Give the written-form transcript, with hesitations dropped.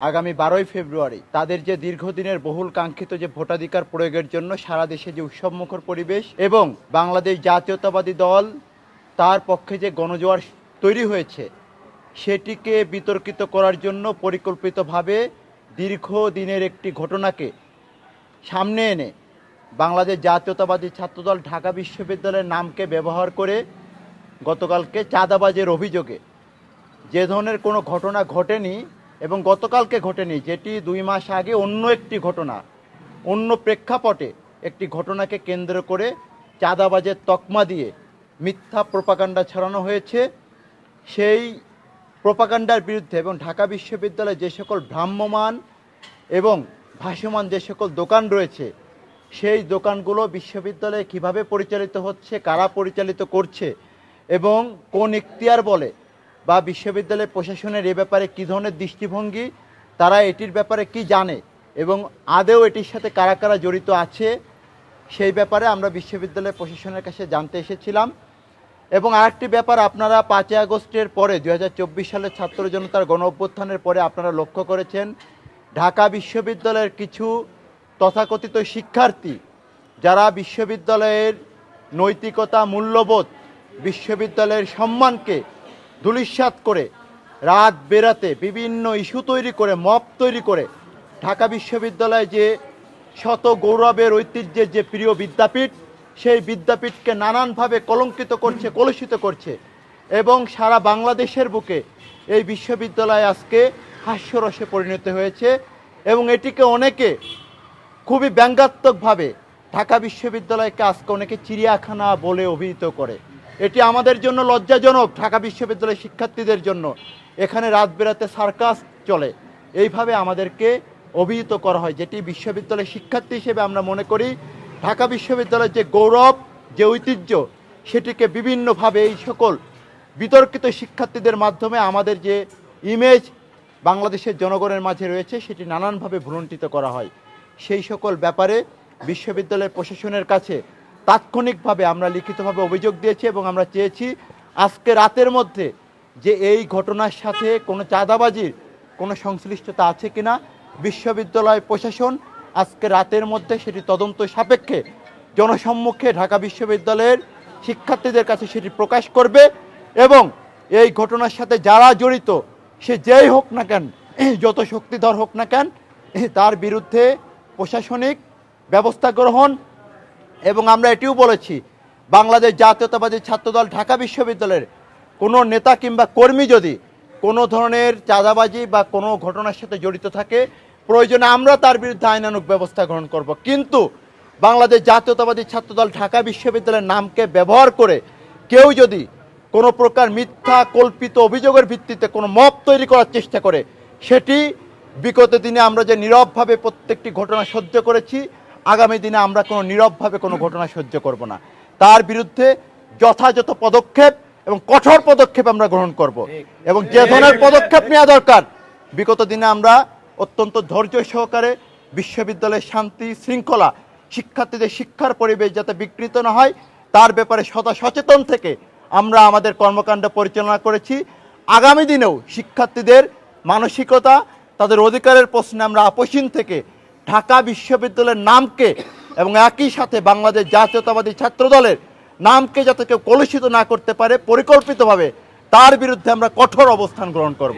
আগামী 12ই ফেব্রুয়ারি তাদের যে দীর্ঘদিনের বহুল কাঙ্ক্ষিত যে ভোটাধিকার প্রয়োগের জন্য সারা দেশে যে উৎসবমুখর পরিবেশ এবং বাংলাদেশ জাতীয়তাবাদী দল তার পক্ষে যে গণজোয়ার তৈরি হয়েছে সেটিকে বিতর্কিত করার জন্য পরিকল্পিতভাবে দীর্ঘদিনের একটি ঘটনাকে সামনে এনে বাংলাদেশ জাতীয়তাবাদী ছাত্রদল ঢাকা বিশ্ববিদ্যালয়ের নামকে ব্যবহার করে গতকালকে চাঁদাবাজের অভিযোগে যে ধরনের কোনো ঘটনা ঘটেনি এবং গতকালকে ঘটেনি, যেটি 2 মাস আগে অন্য একটি ঘটনা, অন্য প্রেক্ষাপটে একটি ঘটনাকে কেন্দ্র করে চাঁদাবাজের তকমা দিয়ে মিথ্যা প্রোপাগান্ডা ছড়ানো হয়েছে। সেই প্রোপাগান্ডার বিরুদ্ধে এবং ঢাকা বিশ্ববিদ্যালয়ে যে সকল ভ্রাম্যমান এবং ভাসমান যে সকল দোকান রয়েছে সেই দোকানগুলো বিশ্ববিদ্যালয়ে কিভাবে পরিচালিত হচ্ছে, কারা পরিচালিত করছে এবং কোন ইখতিয়ার বলে বা বিশ্ববিদ্যালয় প্রশাসনের এ ব্যাপারে কী ধরনের দৃষ্টিভঙ্গি, তারা এটির ব্যাপারে কি জানে এবং আদেও এটির সাথে কারা কারা জড়িত আছে সেই ব্যাপারে আমরা বিশ্ববিদ্যালয় প্রশাসনের কাছে জানতে এসেছিলাম। এবং আরেকটি ব্যাপার, আপনারা 5ই আগস্টের পরে 2024 সালের ছাত্র জনতার গণ অভ্যুত্থানের পরে আপনারা লক্ষ্য করেছেন ঢাকা বিশ্ববিদ্যালয়ের কিছু তথাকথিত শিক্ষার্থী যারা বিশ্ববিদ্যালয়ের নৈতিকতা, মূল্যবোধ, বিশ্ববিদ্যালয়ের সম্মানকে ধূলিসাৎ করে রাত বেরাতে বিভিন্ন ইস্যু তৈরি করে, মব তৈরি করে ঢাকা বিশ্ববিদ্যালয় যে শত গৌরবের ঐতিহ্যের যে প্রিয় বিদ্যাপীঠ সেই বিদ্যাপীঠকে নানানভাবে কলঙ্কিত করছে, কলুষিত করছে এবং সারা বাংলাদেশের বুকে এই বিশ্ববিদ্যালয় আজকে হাস্যরসে পরিণত হয়েছে এবং এটিকে অনেকে খুবই ব্যঙ্গাত্মকভাবে ঢাকা বিশ্ববিদ্যালয়কে আজকে অনেকে চিড়িয়াখানা বলে অভিহিত করে। এটি আমাদের জন্য লজ্জাজনক, ঢাকা বিশ্ববিদ্যালয়ের শিক্ষার্থীদের জন্য। এখানে রাত বেরাতে সার্কাস চলে, এইভাবে আমাদেরকে অভিহিত করা হয়, যেটি বিশ্ববিদ্যালয়ের শিক্ষার্থী হিসেবে আমরা মনে করি ঢাকা বিশ্ববিদ্যালয়ের যে গৌরব, যে ঐতিহ্য, সেটিকে বিভিন্নভাবে এই সকল বিতর্কিত শিক্ষার্থীদের মাধ্যমে আমাদের যে ইমেজ বাংলাদেশের জনগণের মাঝে রয়েছে সেটি নানানভাবে ভুলুণ্ঠিত করা হয়। সেই সকল ব্যাপারে বিশ্ববিদ্যালয় প্রশাসনের কাছে তাৎক্ষণিকভাবে আমরা লিখিতভাবে অভিযোগ দিয়েছি এবং আমরা চেয়েছি আজকে রাতের মধ্যে যে এই ঘটনার সাথে কোনো চাঁদাবাজির কোনো সংশ্লিষ্টতা আছে কিনা বিশ্ববিদ্যালয় প্রশাসন আজকে রাতের মধ্যে সেটি তদন্ত সাপেক্ষে জনসম্মুখে ঢাকা বিশ্ববিদ্যালয়ের শিক্ষার্থীদের কাছে সেটি প্রকাশ করবে এবং এই ঘটনার সাথে যারা জড়িত সে যেই হোক না কেন, যত শক্তিধর হোক না কেন, তার বিরুদ্ধে প্রশাসনিক ব্যবস্থা গ্রহণ। এবং আমরা এটিও বলেছি বাংলাদেশ জাতীয়তাবাদী ছাত্রদল ঢাকা বিশ্ববিদ্যালয়ের কোনো নেতা কিংবা কর্মী যদি কোনো ধরনের চাঁদাবাজি বা কোনো ঘটনার সাথে জড়িত থাকে প্রয়োজনে আমরা তার বিরুদ্ধে আইনানুগ ব্যবস্থা গ্রহণ করব, কিন্তু বাংলাদেশ জাতীয়তাবাদী ছাত্রদল ঢাকা বিশ্ববিদ্যালয়ের নামকে ব্যবহার করে কেউ যদি কোনো প্রকার মিথ্যা কল্পিত অভিযোগের ভিত্তিতে কোনো মব তৈরি করার চেষ্টা করে সেটি বিগত দিনে আমরা যে নীরবভাবে প্রত্যেকটি ঘটনা সহ্য করেছি আগামী দিনে আমরা কোনো নীরবভাবে কোনো ঘটনা সহ্য করব না, তার বিরুদ্ধে যথাযথ পদক্ষেপ এবং কঠোর পদক্ষেপ আমরা গ্রহণ করব এবং যে ধরনের পদক্ষেপ নেওয়া দরকার বিগত দিনে আমরা অত্যন্ত ধৈর্য সহকারে বিশ্ববিদ্যালয়ের শান্তি শৃঙ্খলা, শিক্ষার্থীদের শিক্ষার পরিবেশ যাতে বিঘ্নিত না হয় তার ব্যাপারে সদা সচেতন থেকে আমরা আমাদের কর্মকাণ্ড পরিচালনা করেছি। আগামী দিনেও শিক্ষার্থীদের মানসিকতা, তাদের অধিকারের প্রশ্নে আমরা আপোষহীন থেকে ঢাকা বিশ্ববিদ্যালয়ের নামকে এবং একই সাথে বাংলাদেশ জাতীয়তাবাদী ছাত্রদলের নামকে যাতে কেউ কলুষিত না করতে পারে পরিকল্পিতভাবে তার বিরুদ্ধে আমরা কঠোর অবস্থান গ্রহণ করব।